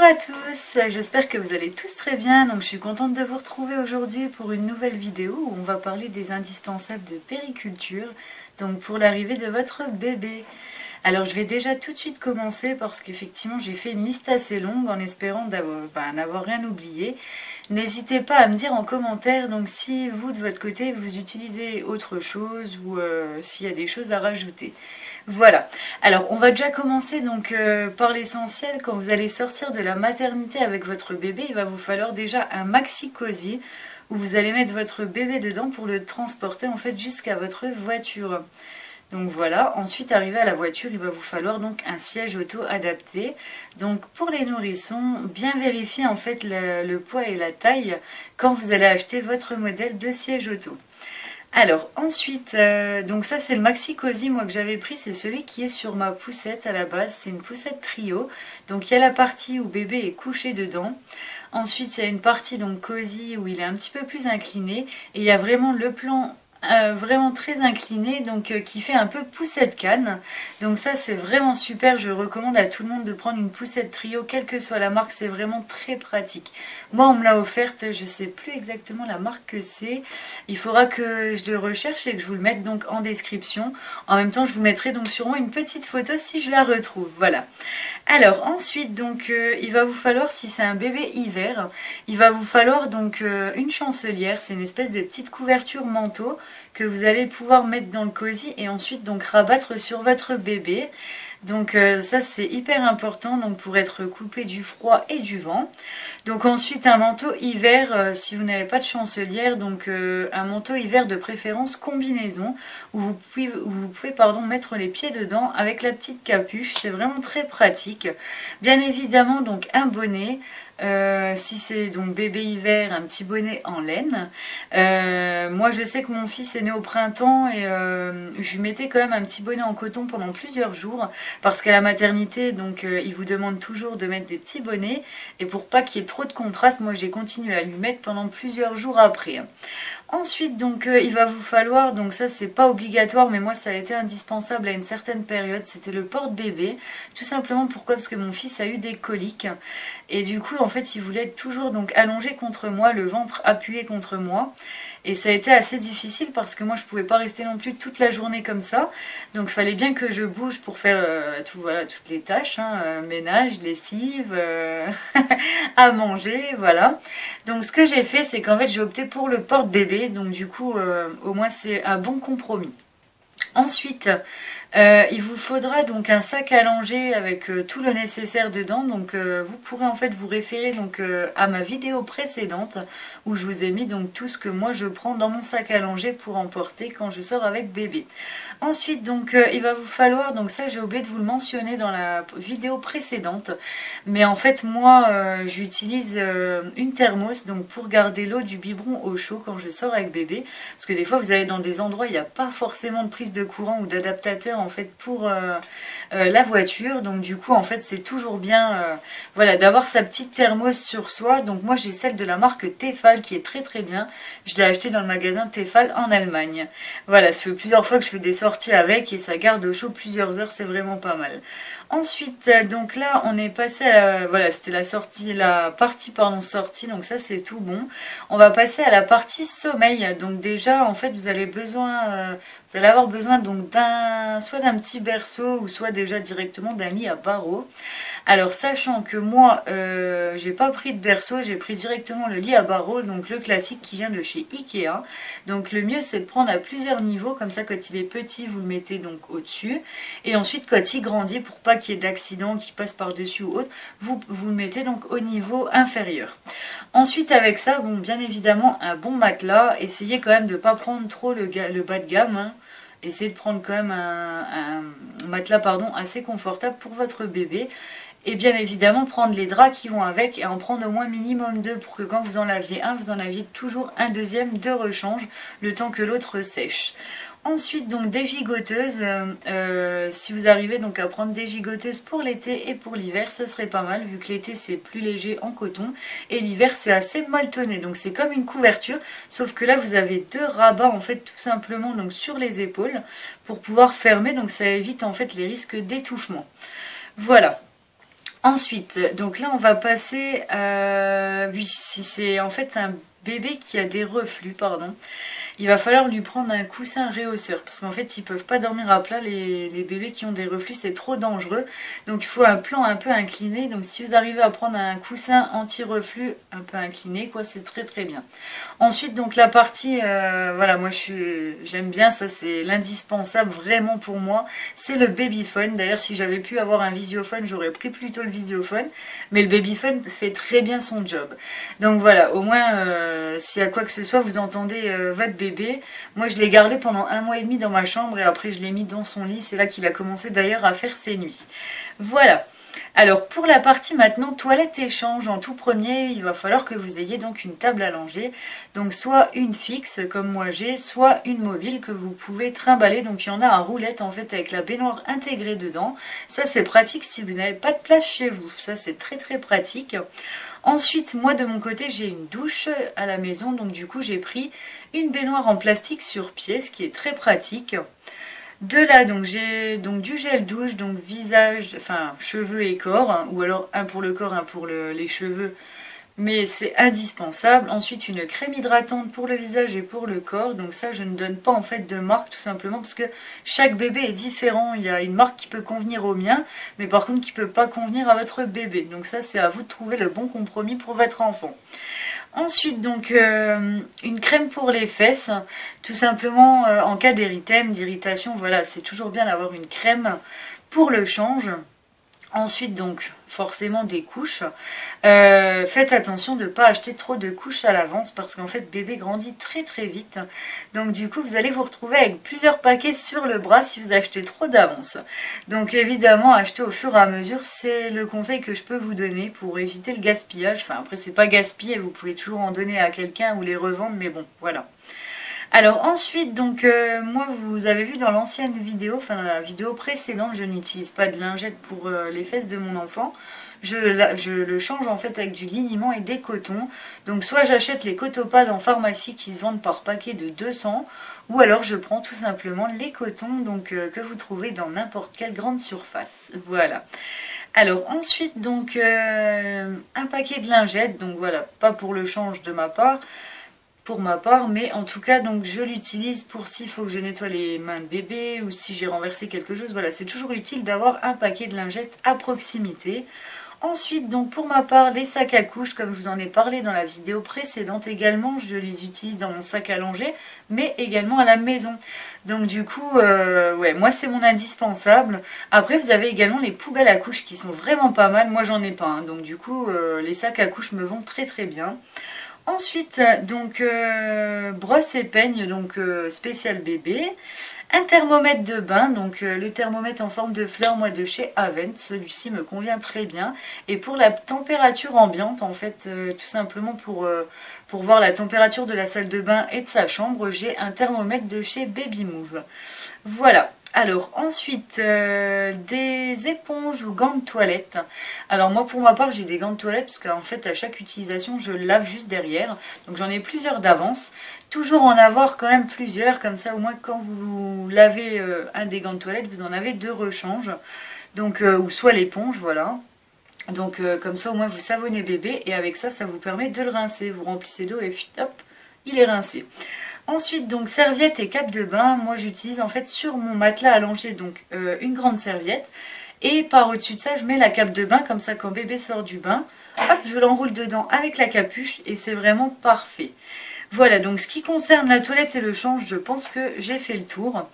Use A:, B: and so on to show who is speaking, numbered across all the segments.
A: à tous, j'espère que vous allez tous très bien. Donc je suis contente de vous retrouver aujourd'hui pour une nouvelle vidéo où on va parler des indispensables de périculture, donc pour l'arrivée de votre bébé. Alors je vais déjà tout de suite commencer parce qu'effectivement j'ai fait une liste assez longue en espérant n'avoir rien oublié. N'hésitez pas à me dire en commentaire donc si vous de votre côté vous utilisez autre chose ou s'il y a des choses à rajouter. Voilà, alors on va déjà commencer donc par l'essentiel. Quand vous allez sortir de la maternité avec votre bébé, il va vous falloir déjà un maxi cosy où vous allez mettre votre bébé dedans pour le transporter en fait jusqu'à votre voiture. Donc voilà, ensuite arrivé à la voiture, il va vous falloir donc un siège auto adapté. Donc pour les nourrissons, bien vérifier en fait le poids et la taille quand vous allez acheter votre modèle de siège auto. Alors ensuite, donc ça c'est le Maxi Cosi moi que j'avais pris, c'est celui qui est sur ma poussette à la base, c'est une poussette trio. Donc il y a la partie où bébé est couché dedans. Ensuite il y a une partie donc cosy où il est un petit peu plus incliné et il y a vraiment le plan vraiment très incliné donc qui fait un peu poussette canne. Donc ça c'est vraiment super, je recommande à tout le monde de prendre une poussette trio quelle que soit la marque, c'est vraiment très pratique. Moi on me l'a offerte, je sais plus exactement la marque que c'est, il faudra que je le recherche et que je vous le mette donc en description. En même temps je vous mettrai donc sûrement une petite photo si je la retrouve. Voilà. Alors ensuite donc il va vous falloir, si c'est un bébé hiver, il va vous falloir donc une chancelière, c'est une espèce de petite couverture manteau que vous allez pouvoir mettre dans le cosy et ensuite donc rabattre sur votre bébé. Donc ça c'est hyper important donc pour être coupé du froid et du vent. Donc ensuite un manteau hiver si vous n'avez pas de chancelière, donc un manteau hiver de préférence combinaison où vous pouvez mettre les pieds dedans avec la petite capuche, c'est vraiment très pratique. Bien évidemment donc un bonnet. Si c'est donc bébé hiver, un petit bonnet en laine. Moi je sais que mon fils est né au printemps et je lui mettais quand même un petit bonnet en coton pendant plusieurs jours parce qu'à la maternité donc il vous demande toujours de mettre des petits bonnets et pour pas qu'il y ait trop de contraste, moi j'ai continué à lui mettre pendant plusieurs jours après. Ensuite donc il va vous falloir, donc ça c'est pas obligatoire mais moi ça a été indispensable à une certaine période, c'était le porte-bébé. Tout simplement pourquoi? Parce que mon fils a eu des coliques et du coup en fait il voulait être toujours donc allongé contre moi, le ventre appuyé contre moi. Et ça a été assez difficile parce que moi je pouvais pas rester non plus toute la journée comme ça. Donc il fallait bien que je bouge pour faire toutes les tâches, ménage, lessive, à manger, voilà. Donc ce que j'ai fait c'est qu'en fait j'ai opté pour le porte-bébé. Donc du coup au moins c'est un bon compromis. Ensuite, il vous faudra donc un sac à langer avec tout le nécessaire dedans. Donc vous pourrez en fait vous référer donc à ma vidéo précédente où je vous ai mis donc tout ce que moi je prends dans mon sac à langer pour emporter quand je sors avec bébé. Ensuite donc il va vous falloir, donc ça j'ai oublié de vous le mentionner dans la vidéo précédente, mais en fait moi j'utilise une thermos donc pour garder l'eau du biberon au chaud quand je sors avec bébé, parce que des fois vous allez dans des endroits il n'y a pas forcément de prise de courant ou d'adaptateur en fait pour la voiture, donc du coup en fait c'est toujours bien voilà d'avoir sa petite thermos sur soi. Donc moi j'ai celle de la marque Tefal qui est très très bien, je l'ai acheté dans le magasin Tefal en Allemagne. Voilà, ça fait plusieurs fois que je fais des sorties avec et ça garde au chaud plusieurs heures, c'est vraiment pas mal. Ensuite donc là on est passé à voilà, c'était la partie sortie, donc ça c'est tout bon. On va passer à la partie sommeil. Donc déjà en fait vous allez avoir besoin donc soit d'un petit berceau ou soit déjà directement d'un lit à barreaux. Alors sachant que moi j'ai pas pris de berceau, j'ai pris directement le lit à barreaux, donc le classique qui vient de chez Ikea. Donc le mieux c'est de prendre à plusieurs niveaux, comme ça quand il est petit vous le mettez donc au-dessus et ensuite quand il grandit, pour pas qu'il y ait d'accident qui passe par-dessus ou autre, vous le mettez donc au niveau inférieur. Ensuite avec ça, bon bien évidemment un bon matelas, essayez quand même de ne pas prendre trop le bas de gamme, hein. Essayez de prendre quand même un matelas assez confortable pour votre bébé. Et bien évidemment prendre les draps qui vont avec et en prendre au moins minimum 2 pour que quand vous en laviez un, vous en aviez toujours un deuxième de rechange le temps que l'autre sèche. Ensuite donc des gigoteuses, si vous arrivez donc à prendre des gigoteuses pour l'été et pour l'hiver, ça serait pas mal vu que l'été c'est plus léger en coton et l'hiver c'est assez molletonné, donc c'est comme une couverture sauf que là vous avez 2 rabats en fait tout simplement donc sur les épaules pour pouvoir fermer, donc ça évite en fait les risques d'étouffement. Voilà. Ensuite, donc là on va passer à... Oui, si c'est en fait un bébé qui a des reflux, pardon. Il va falloir lui prendre un coussin réhausseur parce qu'en fait ils peuvent pas dormir à plat, les bébés qui ont des reflux, c'est trop dangereux, donc il faut un plan un peu incliné. Donc si vous arrivez à prendre un coussin anti-reflux un peu incliné, quoi, c'est très très bien. Ensuite donc la partie voilà, moi j'aime bien ça, c'est l'indispensable vraiment pour moi, c'est le babyphone. D'ailleurs si j'avais pu avoir un visiophone, j'aurais pris plutôt le visiophone, mais le babyphone fait très bien son job. Donc voilà, au moins s'il y a quoi que ce soit, vous entendez votre bébé. Moi je l'ai gardé pendant 1 mois et demi dans ma chambre et après je l'ai mis dans son lit. C'est là qu'il a commencé d'ailleurs à faire ses nuits. Voilà. Alors pour la partie maintenant toilette échange, en tout premier il va falloir que vous ayez donc une table à langer. Donc soit une fixe comme moi j'ai, soit une mobile que vous pouvez trimballer. Donc il y en a un roulette en fait avec la baignoire intégrée dedans. Ça c'est pratique si vous n'avez pas de place chez vous. Ça c'est très très pratique. Ensuite, moi de mon côté, j'ai une douche à la maison, donc du coup j'ai pris une baignoire en plastique sur pièce qui est très pratique. De là, donc j'ai donc du gel douche, donc visage, enfin cheveux et corps, hein, ou alors un pour le corps, un pour les cheveux, mais c'est indispensable. Ensuite, une crème hydratante pour le visage et pour le corps. Donc ça, je ne donne pas en fait de marque tout simplement parce que chaque bébé est différent. Il y a une marque qui peut convenir au mien, mais par contre qui ne peut pas convenir à votre bébé. Donc ça, c'est à vous de trouver le bon compromis pour votre enfant. Ensuite, donc, une crème pour les fesses, tout simplement en cas d'érythème, d'irritation. Voilà, c'est toujours bien d'avoir une crème pour le change. Ensuite, donc, forcément des couches. Faites attention de ne pas acheter trop de couches à l'avance parce qu'en fait, bébé grandit très très vite. Donc du coup, vous allez vous retrouver avec plusieurs paquets sur le bras si vous achetez trop d'avance. Donc évidemment, acheter au fur et à mesure, c'est le conseil que je peux vous donner pour éviter le gaspillage. Enfin, après, c'est pas gaspiller, vous pouvez toujours en donner à quelqu'un ou les revendre, mais bon, voilà. Alors ensuite, donc moi vous avez vu dans l'ancienne vidéo, enfin dans la vidéo précédente, je n'utilise pas de lingette pour les fesses de mon enfant. Je le change en fait avec du liniment et des cotons. Donc soit j'achète les cotopads en pharmacie qui se vendent par paquet de 200, ou alors je prends tout simplement les cotons donc, que vous trouvez dans n'importe quelle grande surface. Voilà. Alors ensuite, donc un paquet de lingettes, donc voilà, pas pour le change de ma part, mais en tout cas donc je l'utilise pour s'il faut que je nettoie les mains de bébé ou si j'ai renversé quelque chose. Voilà, c'est toujours utile d'avoir un paquet de lingettes à proximité. Ensuite, donc pour ma part, les sacs à couches, comme je vous en ai parlé dans la vidéo précédente également, je les utilise dans mon sac à langer, mais également à la maison. Donc du coup, ouais, moi c'est mon indispensable. Après, vous avez également les poubelles à couches qui sont vraiment pas mal. Moi j'en ai pas, hein. Donc du coup, les sacs à couches me vont très très bien. Ensuite, donc brosse et peigne, donc spécial bébé. Un thermomètre de bain, donc le thermomètre en forme de fleur, moi de chez Avent. Celui-ci me convient très bien. Et pour la température ambiante, en fait, tout simplement pour voir la température de la salle de bain et de sa chambre, j'ai un thermomètre de chez Baby Move. Voilà. Alors ensuite, des éponges ou gants de toilette. Alors moi pour ma part j'ai des gants de toilette parce qu'en fait à chaque utilisation je lave juste derrière. Donc j'en ai plusieurs d'avance. Toujours en avoir quand même plusieurs, comme ça au moins quand vous lavez un des gants de toilette vous en avez deux rechanges. Donc, ou soit l'éponge, voilà. Donc comme ça au moins vous savonnez bébé et avec ça ça vous permet de le rincer. Vous remplissez d'eau et hop, il est rincé. Ensuite, donc serviette et cape de bain, moi j'utilise en fait sur mon matelas allongé donc une grande serviette et par au-dessus de ça je mets la cape de bain comme ça quand bébé sort du bain, hop, je l'enroule dedans avec la capuche et c'est vraiment parfait. Voilà, donc ce qui concerne la toilette et le change, je pense que j'ai fait le tour.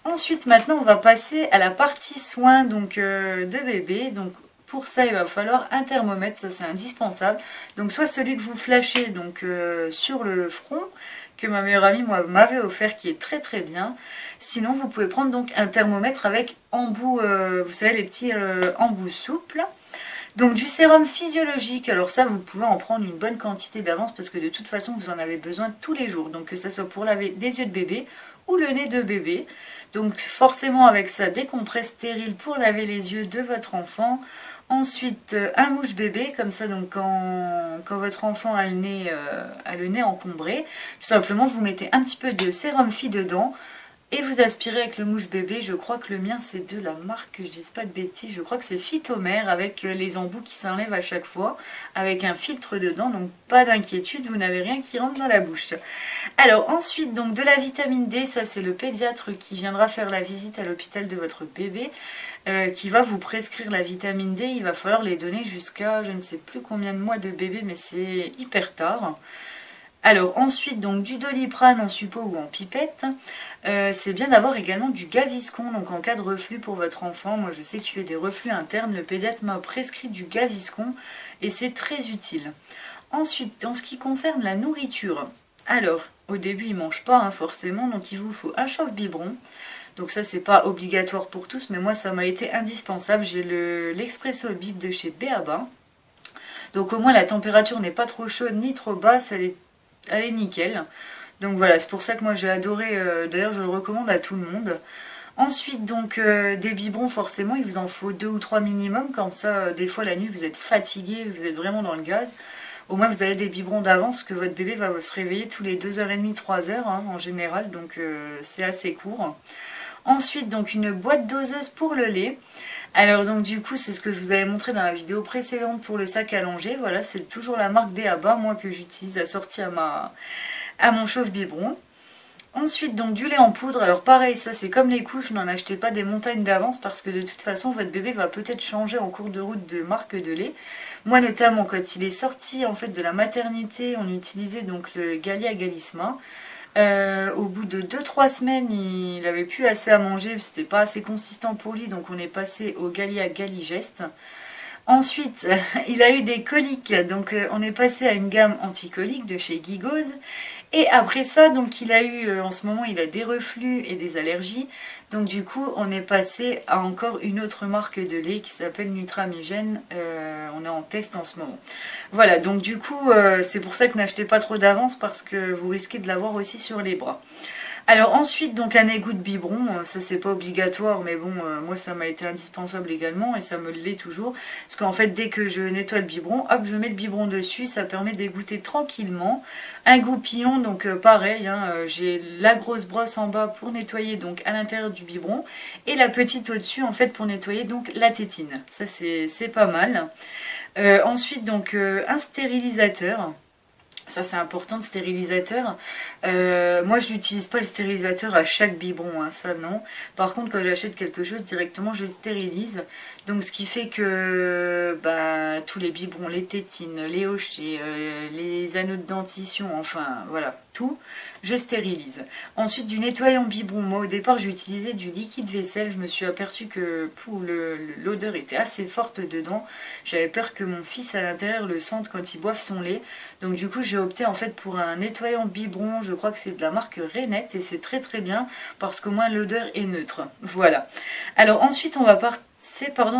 A: Ensuite, maintenant on va passer à la partie soins donc, de bébé. Donc pour ça, il va falloir un thermomètre, ça c'est indispensable. Donc soit celui que vous flashez donc, sur le front, que ma meilleure amie m'avait offert, qui est très très bien. Sinon, vous pouvez prendre donc un thermomètre avec embout, vous savez, les petits embouts souples. Donc du sérum physiologique, alors ça vous pouvez en prendre une bonne quantité d'avance parce que de toute façon vous en avez besoin tous les jours. Donc que ça soit pour laver les yeux de bébé ou le nez de bébé. Donc forcément avec ça des compresses stériles pour laver les yeux de votre enfant. Ensuite, un mouche bébé, comme ça, donc quand votre enfant a le nez encombré, tout simplement, vous mettez un petit peu de sérum phi dedans et vous aspirez avec le mouche bébé. Je crois que le mien c'est de la marque, que je dise pas de bêtises, je crois que c'est Phytomère, avec les embouts qui s'enlèvent à chaque fois, avec un filtre dedans, donc pas d'inquiétude, vous n'avez rien qui rentre dans la bouche. Alors ensuite donc de la vitamine D, ça c'est le pédiatre qui viendra faire la visite à l'hôpital de votre bébé, qui va vous prescrire la vitamine D. Il va falloir les donner jusqu'à je ne sais plus combien de mois de bébé, mais c'est hyper tard. Alors ensuite donc du Doliprane en suppôt ou en pipette, c'est bien d'avoir également du Gaviscon, donc en cas de reflux pour votre enfant. Moi je sais qu'il fait des reflux internes, le pédiatre m'a prescrit du Gaviscon et c'est très utile. Ensuite dans ce qui concerne la nourriture, alors au début il ne mange pas forcément, donc il vous faut un chauffe-biberon. Donc ça c'est pas obligatoire pour tous, mais moi ça m'a été indispensable. J'ai l'Expresso Bib de chez B.A.B.A. Donc au moins la température n'est pas trop chaude ni trop basse, elle est nickel. Donc voilà, c'est pour ça que moi j'ai adoré, d'ailleurs je le recommande à tout le monde. Ensuite donc des biberons, forcément il vous en faut 2 ou 3 minimum, comme ça des fois la nuit vous êtes fatigué, vous êtes vraiment dans le gaz. Au moins vous avez des biberons d'avance, que votre bébé va se réveiller tous les 2h30, 3h en général, donc c'est assez court. Ensuite donc une boîte doseuse pour le lait. Alors donc du coup c'est ce que je vous avais montré dans la vidéo précédente pour le sac allongé. Voilà, c'est toujours la marque B.A.B.A. moi que j'utilise assortie à mon chauffe-biberon. Ensuite donc du lait en poudre. Alors pareil, ça c'est comme les couches, n'en achetez pas des montagnes d'avance parce que de toute façon votre bébé va peut-être changer en cours de route de marque de lait. Moi notamment quand il est sorti en fait de la maternité, on utilisait donc le Gallia Galisma. Au bout de 2-3 semaines, il avait plus assez à manger, c'était pas assez consistant pour lui, donc on est passé au Gallia Galigest. Ensuite, il a eu des coliques, donc on est passé à une gamme anticolique de chez Gigoz. Et après ça, donc il a eu, en ce moment, il a des reflux et des allergies. Donc du coup, on est passé à encore une autre marque de lait qui s'appelle Nutramigène. On est en test en ce moment. Voilà, donc du coup, c'est pour ça que n'achetez pas trop d'avance parce que vous risquez de l'avoir aussi sur les bras. Alors ensuite, donc un égout de biberon, ça c'est pas obligatoire, mais bon, moi ça m'a été indispensable également et ça me l'est toujours. Parce qu'en fait, dès que je nettoie le biberon, hop, je mets le biberon dessus, ça permet d'égoutter tranquillement. Un goupillon, donc pareil, j'ai la grosse brosse en bas pour nettoyer donc à l'intérieur du biberon et la petite au-dessus en fait pour nettoyer donc la tétine. Ça c'est pas mal. Ensuite donc un stérilisateur. Ça c'est important, le stérilisateur. Moi je n'utilise pas le stérilisateur à chaque biberon, ça non. Par contre quand j'achète quelque chose directement je le stérilise. Donc ce qui fait que tous les biberons, les tétines, les hochets, les anneaux de dentition, enfin voilà, tout, je stérilise. Ensuite du nettoyant biberon, moi au départ j'ai utilisé du liquide vaisselle. Je me suis aperçue que l'odeur était assez forte dedans. J'avais peur que mon fils à l'intérieur le sente quand il boive son lait. Donc du coup j'ai opté en fait pour un nettoyant biberon, je crois que c'est de la marque Renette et c'est très très bien parce qu'au moins l'odeur est neutre. Voilà. Alors ensuite on va partir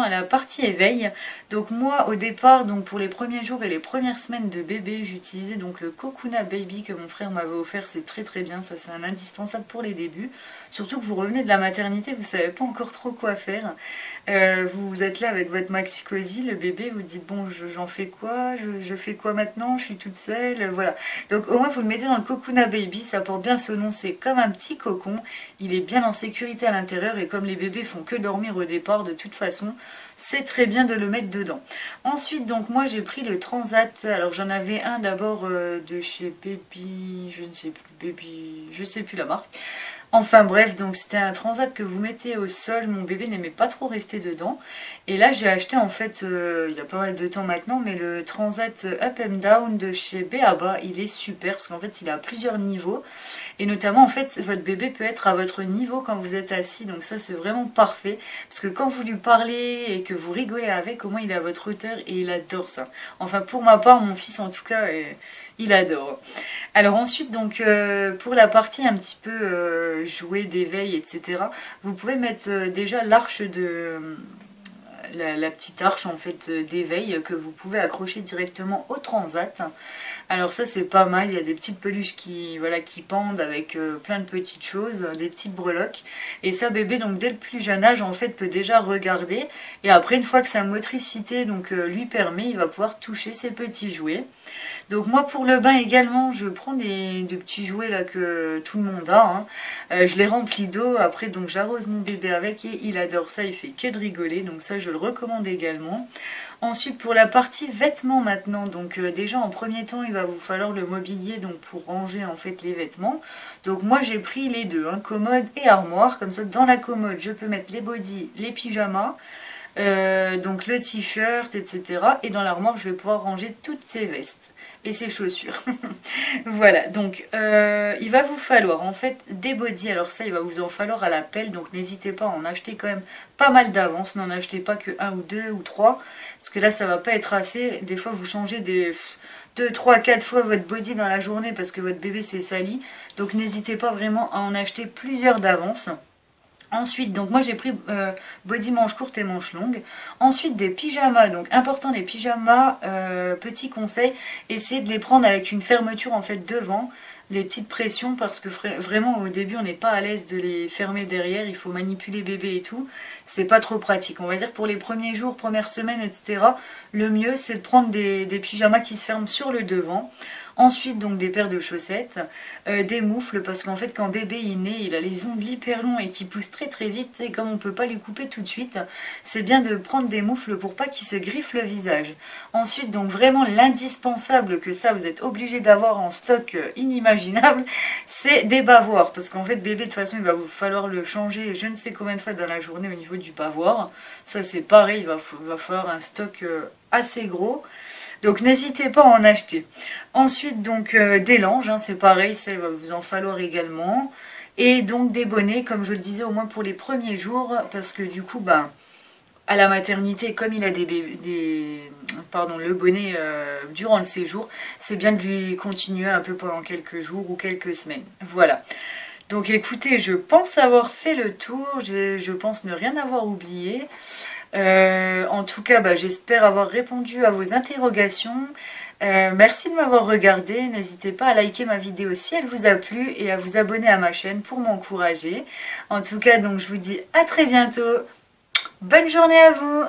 A: à la partie éveil. Donc moi au départ, donc pour les premiers jours et les premières semaines de bébé, j'utilisais donc le Kokuna Baby que mon frère m'avait offert. C'est très très bien, ça c'est un indispensable pour les débuts. Surtout que vous revenez de la maternité, vous savez pas encore trop quoi faire. Vous êtes là avec votre maxi cosy, le bébé, vous dites bon j'en fais quoi, je fais quoi maintenant, je suis toute seule, voilà. Donc au moins vous le mettez dans le Kokuna Baby, ça porte bien ce nom, c'est comme un petit cocon, il est bien en sécurité à l'intérieur et comme les bébés font que dormir au départ de toute façon, c'est très bien de le mettre dedans. Ensuite donc moi j'ai pris le Transat, alors j'en avais un d'abord de chez Baby, je sais plus la marque. Enfin bref, donc c'était un Transat que vous mettez au sol, mon bébé n'aimait pas trop rester dedans. Et là j'ai acheté en fait, il y a pas mal de temps maintenant, mais le Transat Up and Down de chez B.A.B.A. il est super parce qu'en fait il a plusieurs niveaux. Et notamment en fait votre bébé peut être à votre niveau quand vous êtes assis, donc ça c'est vraiment parfait. Parce que quand vous lui parlez et que vous rigolez avec, au moins il est à votre hauteur et il adore ça. Enfin pour ma part, mon fils en tout cas, il adore. Alors ensuite donc pour la partie un petit peu jouet d'éveil etc, vous pouvez mettre déjà l'arche de la petite arche en fait d'éveil que vous pouvez accrocher directement au Transat. Alors ça c'est pas mal, il y a des petites peluches qui, voilà, qui pendent avec plein de petites choses, des petites breloques. Et ça bébé donc dès le plus jeune âge en fait peut déjà regarder. Et après une fois que sa motricité donc lui permet, il va pouvoir toucher ces petits jouets. Donc moi pour le bain également je prends des petits jouets là que tout le monde a, hein. Je les remplis d'eau, après donc j'arrose mon bébé avec et il adore ça, il fait que de rigoler, donc ça je le recommande également. Ensuite pour la partie vêtements maintenant, donc déjà en premier temps il va vous falloir le mobilier donc pour ranger en fait les vêtements. Donc moi j'ai pris les deux, hein, commode et armoire, comme ça dans la commode je peux mettre les bodys, les pyjamas, donc le t-shirt, etc. Et dans l'armoire je vais pouvoir ranger toutes ces vestes et ses chaussures. Voilà, donc il va vous falloir en fait des bodys. Alors ça il va vous en falloir à la pelle, donc n'hésitez pas à en acheter quand même pas mal d'avance. N'en achetez pas que un ou deux ou trois, parce que là ça va pas être assez. Des fois vous changez des 2, 3, 4 fois votre body dans la journée parce que votre bébé s'est sali. Donc n'hésitez pas vraiment à en acheter plusieurs d'avance. Ensuite, donc moi j'ai pris body manche courte et manche longue. Ensuite des pyjamas, donc important les pyjamas, petit conseil, essayez de les prendre avec une fermeture en fait devant, les petites pressions, parce que vraiment au début on n'est pas à l'aise de les fermer derrière, il faut manipuler bébé et tout, c'est pas trop pratique. On va dire pour les premiers jours, premières semaines, etc. Le mieux c'est de prendre des pyjamas qui se ferment sur le devant. Ensuite donc des paires de chaussettes, des moufles, parce qu'en fait quand bébé il naît il a les ongles hyper longs et qui poussent très très vite, et comme on peut pas lui couper tout de suite, c'est bien de prendre des moufles pour pas qu'il se griffe le visage. Ensuite donc vraiment l'indispensable, que ça vous êtes obligé d'avoir en stock inimaginable, c'est des bavoirs, parce qu'en fait bébé de toute façon il va vous falloir le changer je ne sais combien de fois dans la journée au niveau du bavoir. Ça c'est pareil, il va falloir un stock assez gros. Donc n'hésitez pas à en acheter. Ensuite donc des langes, hein, c'est pareil, ça va vous en falloir également. Et donc des bonnets, comme je le disais, au moins pour les premiers jours, parce que du coup, ben, à la maternité, comme il a le bonnet durant le séjour, c'est bien de lui continuer un peu pendant quelques jours ou quelques semaines. Voilà. Donc écoutez, je pense avoir fait le tour, je pense ne rien avoir oublié. En tout cas, bah, j'espère avoir répondu à vos interrogations. Merci de m'avoir regardé. N'hésitez pas à liker ma vidéo si elle vous a plu et à vous abonner à ma chaîne pour m'encourager. En tout cas, donc je vous dis à très bientôt. Bonne journée à vous!